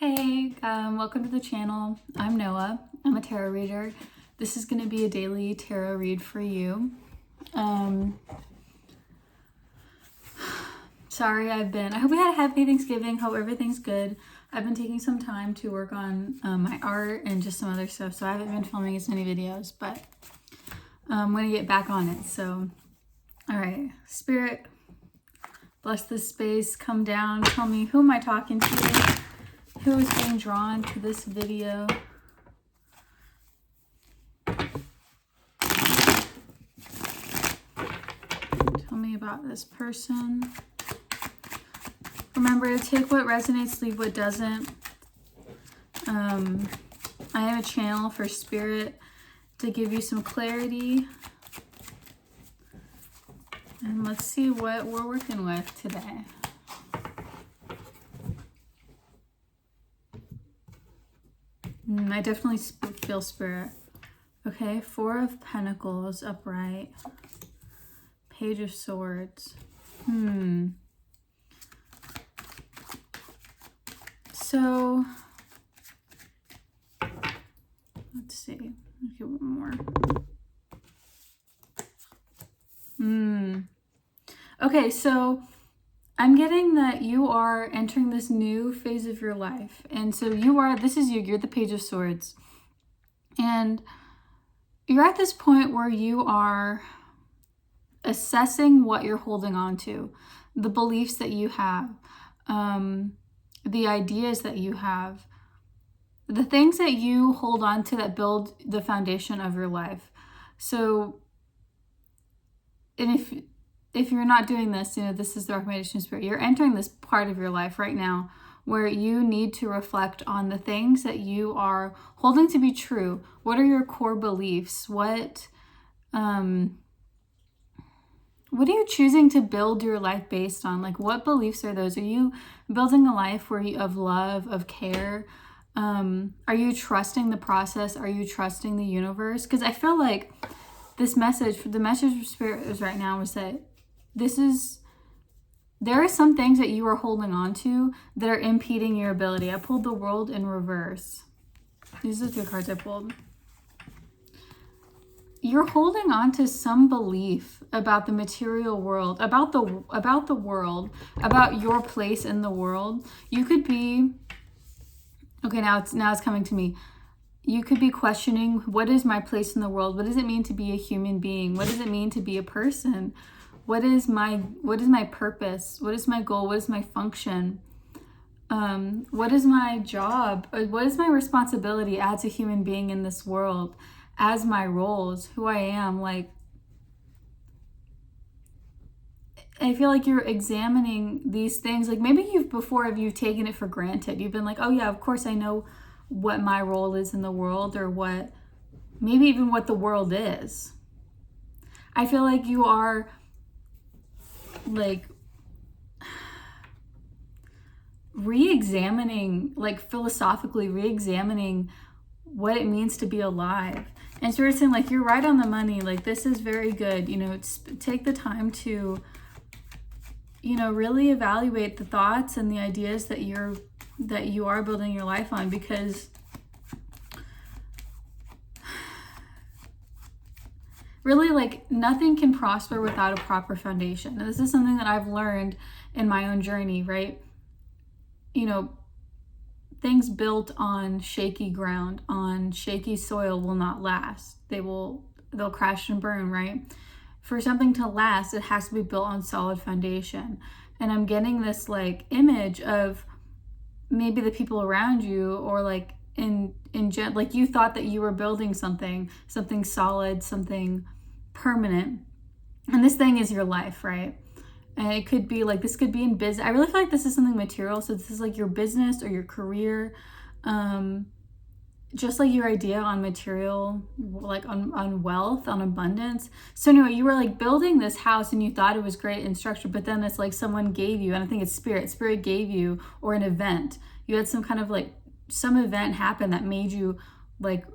Hey, welcome to the channel. I'm Noah. I'm a tarot reader. This is going to be a daily tarot read for you. Sorry, I hope you had a happy Thanksgiving. Hope everything's good. I've been taking some time to work on my art and just some other stuff, so I haven't been filming as many videos, but I'm going to get back on it. So, all right, Spirit, bless this space, come down, tell me, who am I talking to? Who is being drawn to this video? Tell me about this person. Remember to take what resonates, leave what doesn't. I am a channel for Spirit to give you some clarity. And let's see what we're working with today. I definitely feel Spirit. Okay, Four of Pentacles upright. Page of Swords. So, let's see. Let's get one more. Okay, so I'm getting that you are entering this new phase of your life. And so you're the Page of Swords. And you're at this point where you are assessing what you're holding on to, the beliefs that you have, the ideas that you have, the things that you hold on to that build the foundation of your life. So, and if you're not doing this, this is the recommendation of Spirit. You're entering this part of your life right now where you need to reflect on the things that you are holding to be true. What are your core beliefs? What are you choosing to build your life based on? Like, what beliefs are those? Are you building a life of love, of care? Are you trusting the process? Are you trusting the universe? Because I feel like the message of Spirit is right now is that there are some things that you are holding on to that are impeding your ability. I pulled the World in reverse. These are the 3 cards I pulled. You're holding on to some belief about the material world, about the world, about your place in the world. You could be, okay, now it's coming to me. You could be questioning, what is my place in the world? What does it mean to be a human being? What does it mean to be a person? What is my purpose? What is my goal? What is my function? What is my job? What is my responsibility as a human being in this world? As my roles, who I am? Like, I feel like you're examining these things. Like, maybe you've taken it for granted. You've been like, oh yeah, of course I know what my role is in the world, or maybe even what the world is. I feel like you are like philosophically re-examining what it means to be alive. And so we're saying, like, you're right on the money. Like, this is very good. Take the time to, really evaluate the thoughts and the ideas that you are building your life on, because really, like, nothing can prosper without a proper foundation. And this is something that I've learned in my own journey, right? Things built on shaky ground, on shaky soil will not last. They'll crash and burn, right? For something to last, it has to be built on solid foundation. And I'm getting this like image of maybe the people around you, or like like you thought that you were building something solid, something permanent. And this thing is your life, right? And it could be like, this could be in business. I really feel like this is something material. So this is like your business or your career. Just like your idea on material, like on wealth, on abundance. So anyway, you were like building this house and you thought it was great in structure, but then it's like someone gave you, and I think it's Spirit gave you, or an event. You had some kind of like, some event happen that made you like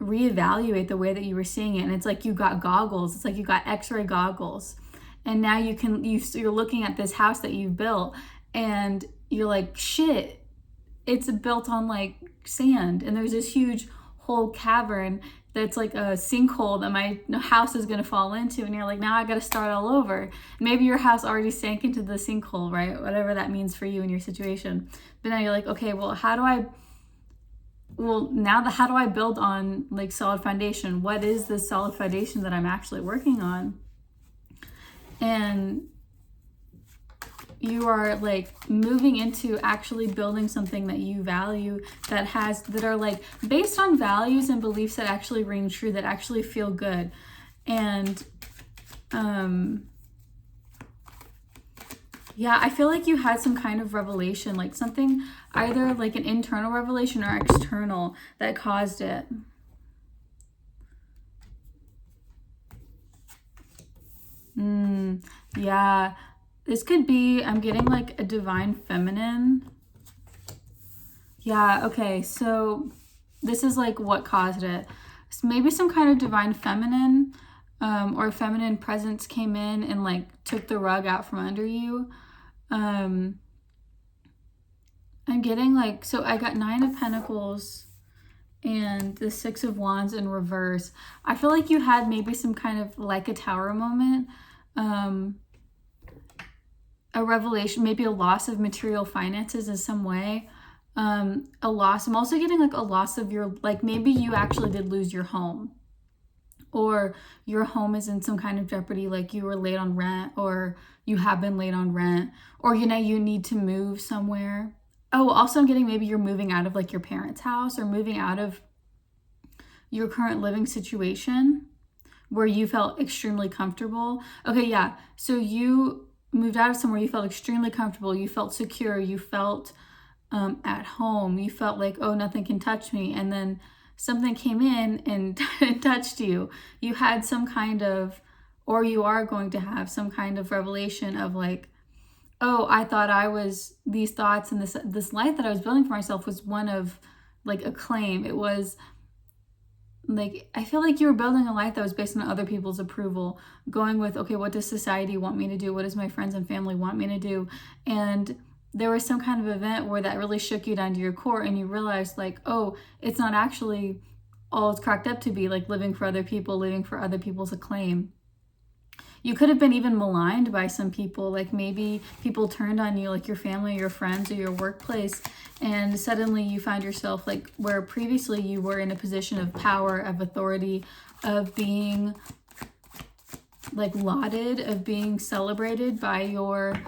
reevaluate the way that you were seeing it. And it's like you got goggles. It's like you got X-ray goggles. And now you're looking at this house that you've built, and you're like, shit, it's built on like sand, and there's this huge whole cavern that's like a sinkhole that my house is going to fall into, and you're like, now I got to start all over. Maybe your house already sank into the sinkhole, right? Whatever that means for you in your situation. But now you're like, okay, well, how do I build on like solid foundation? What is this solid foundation that I'm actually working on? And you are like moving into actually building something that you value, that are like based on values and beliefs that actually ring true, that actually feel good. And yeah, I feel like you had some kind of revelation, like something, either like an internal revelation or external, that caused it. Yeah, this could be, I'm getting like a divine feminine. Yeah, okay, so this is like what caused it. So maybe some kind of divine feminine or feminine presence came in and like took the rug out from under you. I'm getting like, so I got 9 of Pentacles and the 6 of Wands in reverse. I feel like you had maybe some kind of like a tower moment, a revelation, maybe a loss of material finances in some way, a loss. I'm also getting like a loss of your, like maybe you actually did lose your home, or your home is in some kind of jeopardy, like you were late on rent, or you have been late on rent, or you need to move somewhere. Oh, also I'm getting maybe you're moving out of like your parents' house, or moving out of your current living situation where you felt extremely comfortable. Okay, yeah. So you moved out of somewhere you felt extremely comfortable, you felt secure, you felt at home, you felt like, oh, nothing can touch me. And then something came in and touched you. You had some kind of, or you are going to have some kind of revelation of like, oh, I thought I was, these thoughts and this life that I was building for myself was one of like acclaim. It was like, I feel like you were building a life that was based on other people's approval, going with, okay, what does society want me to do? What does my friends and family want me to do? And there was some kind of event where that really shook you down to your core, and you realized like, oh, it's not actually all it's cracked up to be, like living for other people, living for other people's acclaim. You could have been even maligned by some people, like maybe people turned on you, like your family, your friends, or your workplace, and suddenly you found yourself like where previously you were in a position of power, of authority, of being like lauded, of being celebrated by your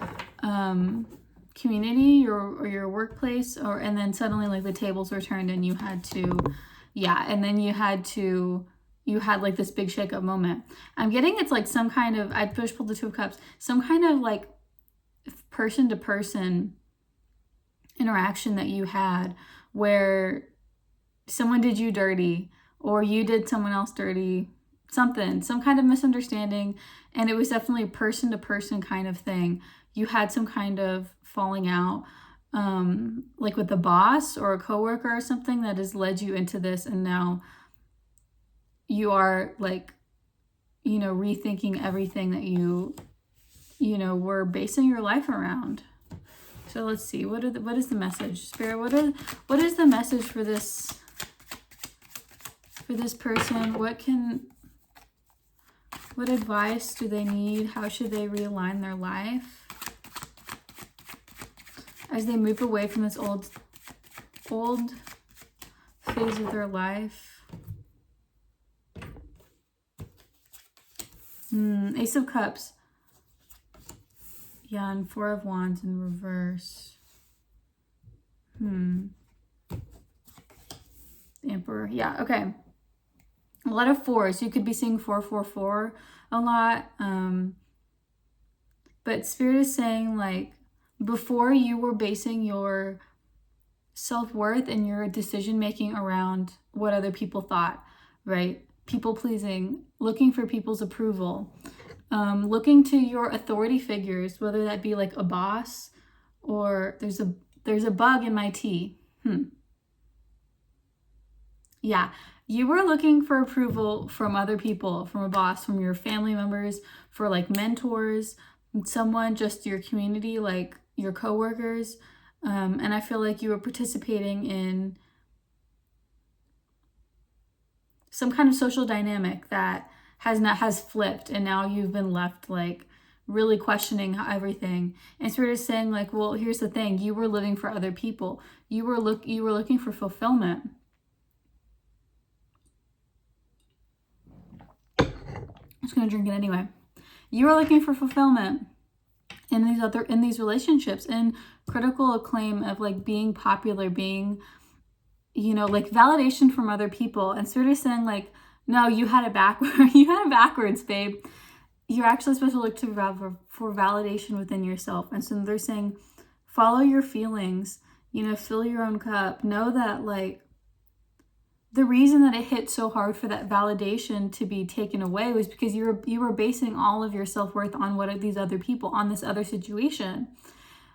community or your workplace, and then suddenly like the tables were turned and you had to, and then you had like this big shake-up moment. I'm getting it's like some kind of, I pulled the 2 of Cups, some kind of like person-to-person interaction that you had where someone did you dirty, or you did someone else dirty, some kind of misunderstanding, and it was definitely a person-to-person kind of thing. You had some kind of falling out, like with a boss or a coworker or something that has led you into this, and now you are like, rethinking everything that you were basing your life around. So let's see, what is the message, Spirit? What is the message for this person? What advice do they need? How should they realign their life as they move away from this old phase of their life? Ace of Cups. Yeah, and 4 of Wands in reverse. The Emperor. Yeah, okay. A lot of 4s. You could be seeing 444 a lot. But Spirit is saying like, before you were basing your self-worth and your decision-making around what other people thought, right? People pleasing, looking for people's approval, looking to your authority figures, whether that be like a boss or there's a bug in my tea. Yeah, you were looking for approval from other people, from a boss, from your family members, for like mentors, someone, just your community, like your coworkers. And I feel like you were participating in some kind of social dynamic that has flipped, and now you've been left like really questioning everything. And Spirit is saying like, well, here's the thing: you were living for other people. You were looking for fulfillment. I'm just gonna drink it anyway. You were looking for fulfillment in these relationships, and critical acclaim of like being popular, being, like validation from other people. And Spirit is saying like, no, you had it backwards. You had it backwards, babe. You're actually supposed to look for validation within yourself. And so they're saying, follow your feelings, fill your own cup. Know that like the reason that it hit so hard for that validation to be taken away was because you were basing all of your self-worth on what are these other people, on this other situation,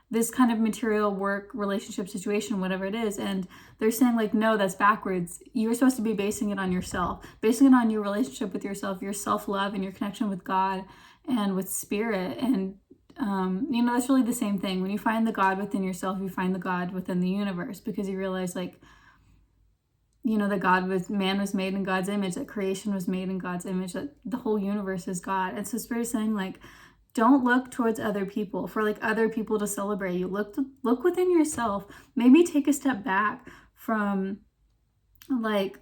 this kind of material work relationship situation, whatever it is. And they're saying like, no, that's backwards. You're supposed to be basing it on yourself, basing it on your relationship with yourself, your self-love and your connection with God and with spirit. And that's really the same thing. When you find the God within yourself, you find the God within the universe, because you realize like, that man was made in God's image, that creation was made in God's image, that the whole universe is God. And so Spirit is saying like, don't look towards other people for like other people to celebrate you. Look within yourself. Maybe take a step back from like,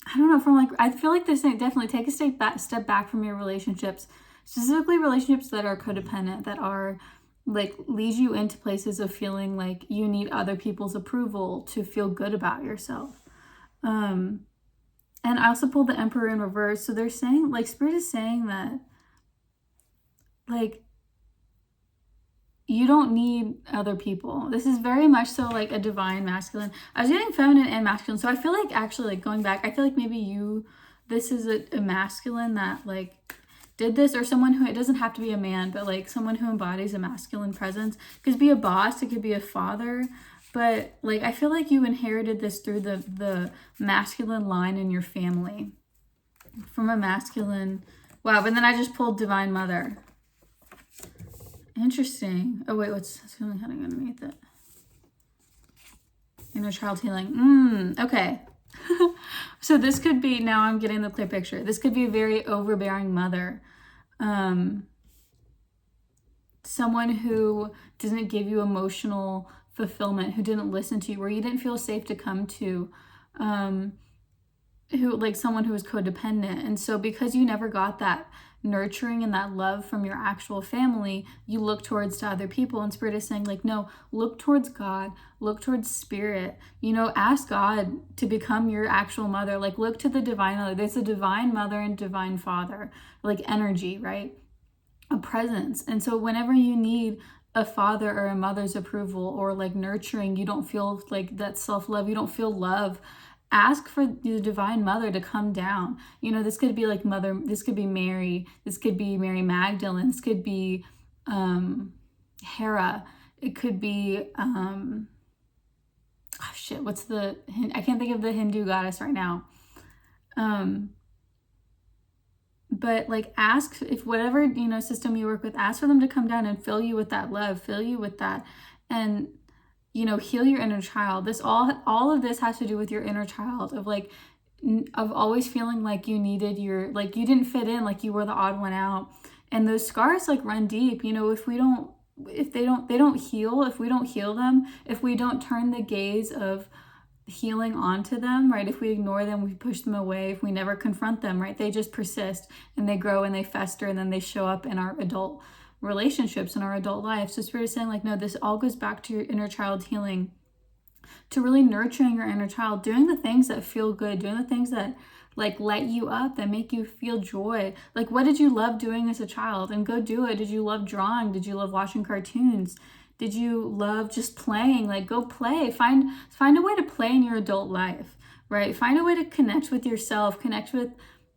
I don't know, from like, I feel like they're saying definitely take a step back from your relationships, specifically relationships that are codependent, that are like lead you into places of feeling like you need other people's approval to feel good about yourself. And I also pulled the Emperor in reverse. So they're saying like, Spirit is saying that like, you don't need other people. This is very much so like a divine masculine. I was getting feminine and masculine. So I feel like actually like going back, I feel like maybe this is a masculine that like did this, or someone who, it doesn't have to be a man, but like someone who embodies a masculine presence. It could be a boss, it could be a father. But like, I feel like you inherited this through the masculine line in your family. From a masculine, wow, but then I just pulled Divine Mother. Interesting. Oh wait, what's feeling happening underneath it? Inner child healing. Okay. So this could be, now I'm getting the clear picture. This could be a very overbearing mother. Someone who didn't give you emotional fulfillment, who didn't listen to you, where you didn't feel safe to come to, who like someone who was codependent. And so because you never got that nurturing and that love from your actual family, you look towards to other people. And Spirit is saying like, no, look towards God, look towards spirit, ask God to become your actual mother. Like look to the divine mother. There's a divine mother and divine father, like energy, right? A presence. And so whenever you need a father or a mother's approval, or like nurturing, you don't feel like that self-love, you don't feel love, ask for the divine mother to come down. This could be like mother, this could be Mary, this could be Mary Magdalene, this could be Hera, it could be I can't think of the Hindu goddess right now. But like ask, if whatever system you work with, ask for them to come down and fill you with that love, fill you with that, and heal your inner child. This all of this has to do with your inner child, of like of always feeling like you needed like you didn't fit in, like you were the odd one out. And those scars like run deep. If they don't heal, if we don't heal them, if we don't turn the gaze of healing onto them, right? If we ignore them, we push them away, if we never confront them, right? They just persist and they grow and they fester, and then they show up in our adult relationships, in our adult life. So Spirit is saying like, no, this all goes back to your inner child healing, to really nurturing your inner child, doing the things that feel good, doing the things that like light you up, that make you feel joy. Like, what did you love doing as a child? And go do it. Did you love drawing? Did you love watching cartoons? Did you love just playing? Like, go play. Find a way to play in your adult life, right? Find a way to connect with yourself, connect with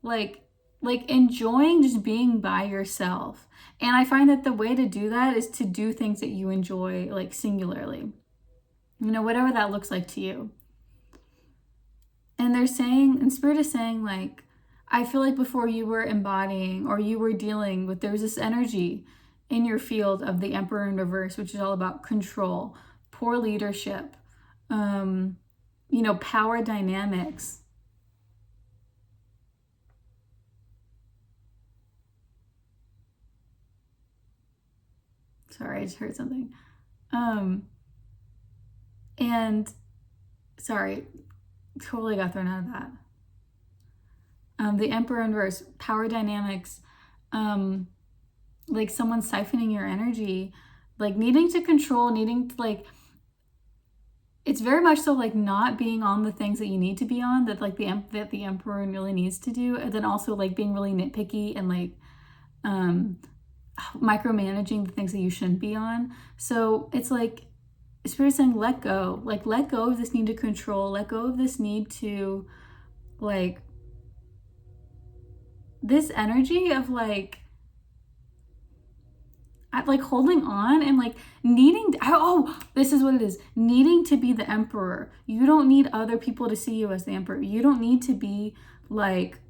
like enjoying just being by yourself. And I find that the way to do that is to do things that you enjoy, like singularly, whatever that looks like to you. And they're saying, and Spirit is saying like, I feel like before you were embodying, or you were dealing with, there was this energy in your field of the Emperor in reverse, which is all about control, poor leadership, power dynamics. Sorry, I just heard something. And sorry, totally got thrown out of that. The Emperor in reverse, power dynamics, like someone siphoning your energy, like needing to control, needing to like, it's very much so like not being on the things that you need to be on, that like the Emperor really needs to do, and then also like being really nitpicky and like micromanaging the things that you shouldn't be on. So it's like Spirit saying let go of this need to control, let go of this need to like this energy of like holding on and like needing this is what it is, needing to be the emperor. You don't need other people to see you as the emperor. You don't need to be like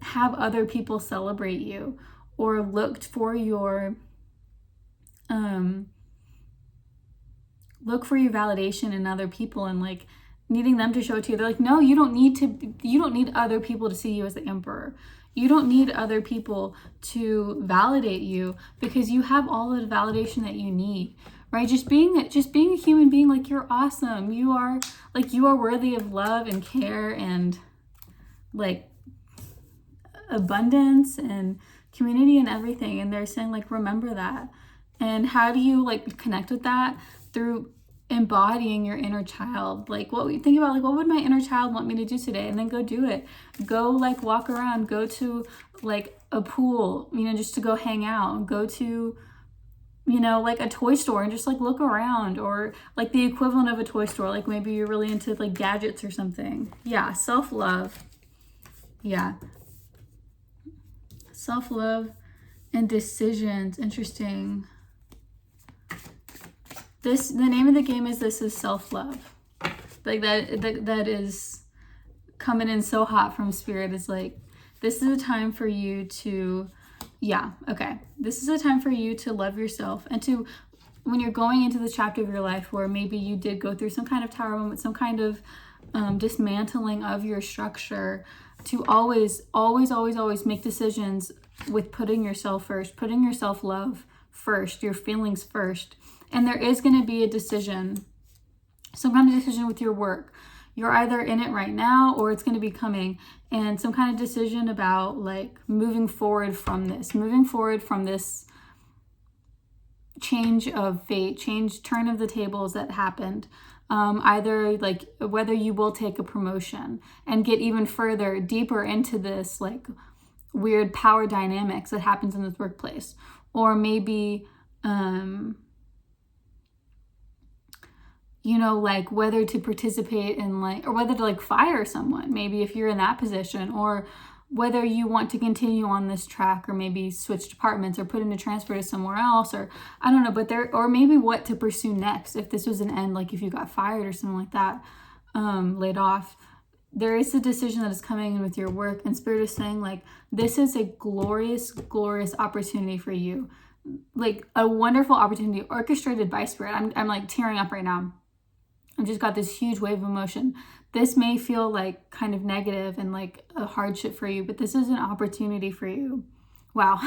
have other people celebrate you or look for your validation in other people and like needing them to show it to you. They're like, no, you don't need other people to see you as the emperor. You don't need other people to validate you because you have all the validation that you need, right? Just being a human being, like you're awesome. You are worthy of love and care and like abundance and community and everything. And they're saying like, remember that. And how do you like connect with that? Through embodying your inner child. Like what we think about, like what would my inner child want me to do today? And then go do it. Go like walk around, go to like a pool, just to go hang out, go to, like a toy store and just like look around, or like the equivalent of a toy store. Like maybe you're really into like gadgets or something. Yeah. Self-love. Yeah. Self-love and decisions. Interesting. The name of the game is This Is Self-Love. Like that is coming in so hot from Spirit. It's like, this is a time for you to, this is a time for you to love yourself and to, when you're going into this chapter of your life where maybe you did go through some kind of tower moment, some kind of dismantling of your structure, to always make decisions with putting yourself first, putting your self-love first, your feelings first. And there is going to be a decision, some kind of decision with your work. You're either in it right now or it's going to be coming, and some kind of decision about like moving forward from this change of fate, turn of the tables that happened. Either like whether you will take a promotion and get even further, deeper into this like weird power dynamics that happens in this workplace, or maybe, like whether to participate in like, or whether to like fire someone, maybe if you're in that position, or whether you want to continue on this track, or maybe switch departments or put in a transfer to somewhere else, or I don't know, or maybe what to pursue next. If this was an end, like if you got fired or something like that, laid off, there is a decision that is coming in with your work, and Spirit is saying like, this is a glorious, glorious opportunity for you. Like a wonderful opportunity orchestrated by Spirit. I'm like tearing up right now. I just got this huge wave of emotion. This may feel like kind of negative and like a hardship for you, but this is an opportunity for you. Wow.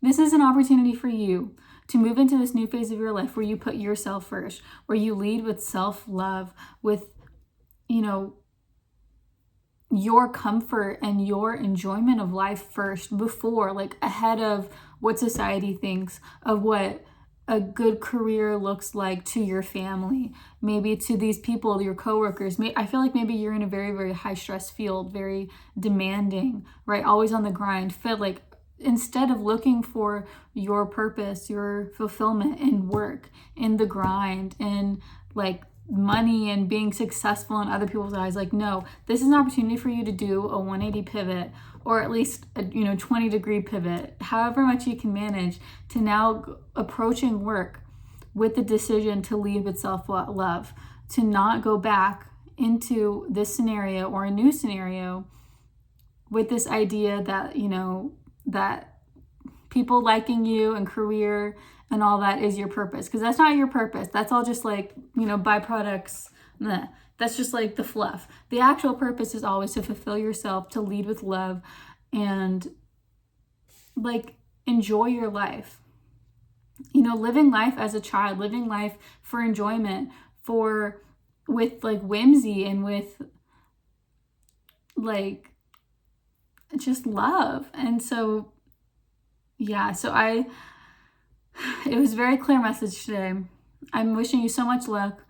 This is an opportunity for you to move into this new phase of your life where you put yourself first, where you lead with self-love, with, your comfort and your enjoyment of life first, before, like ahead of what society thinks of what a good career looks like to your family, maybe to these people, your coworkers. I feel like maybe you're in a very, very high stress field, very demanding, right? Always on the grind. Feel like instead of looking for your purpose, your fulfillment in work, in the grind, in like money and being successful in other people's eyes, like, no, this is an opportunity for you to do a 180 pivot, or at least a 20-degree pivot, however much you can manage, to now approaching work with the decision to lead with self-love, to not go back into this scenario or a new scenario with this idea that, that people liking you and career and all that is your purpose, because that's not your purpose. That's all just like, you know, byproducts. Meh. That's just like the fluff. The actual purpose is always to fulfill yourself, to lead with love, and like enjoy your life. You know, living life as a child, living life for enjoyment, for with like whimsy and with like just love. And so yeah, so it was a very clear message today. I'm wishing you so much luck.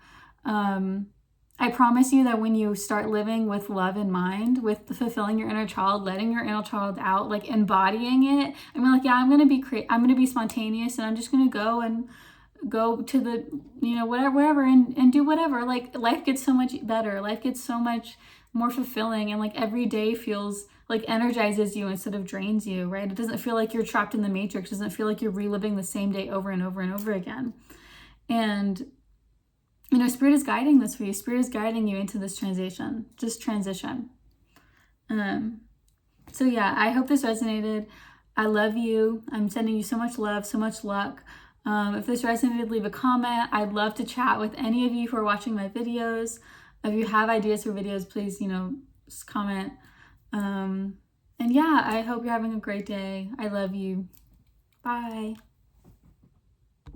I promise you that when you start living with love in mind, with fulfilling your inner child, letting your inner child out, like embodying it, I mean, like, yeah, I'm gonna be spontaneous, and I'm just gonna go to the, you know, wherever and do whatever. Like, life gets so much better. Life gets so much more fulfilling, and like every day feels like energizes you instead of drains you, right? It doesn't feel like you're trapped in the matrix. It doesn't feel like you're reliving the same day over and over and over again. And you know, Spirit is guiding this for you. Spirit is guiding you into this transition. So yeah, I hope this resonated. I love you. I'm sending you so much love, so much luck. If this resonated, leave a comment. I'd love to chat with any of you who are watching my videos. If you have ideas for videos, please, you know, just comment. And yeah, I hope you're having a great day. I love you. Bye.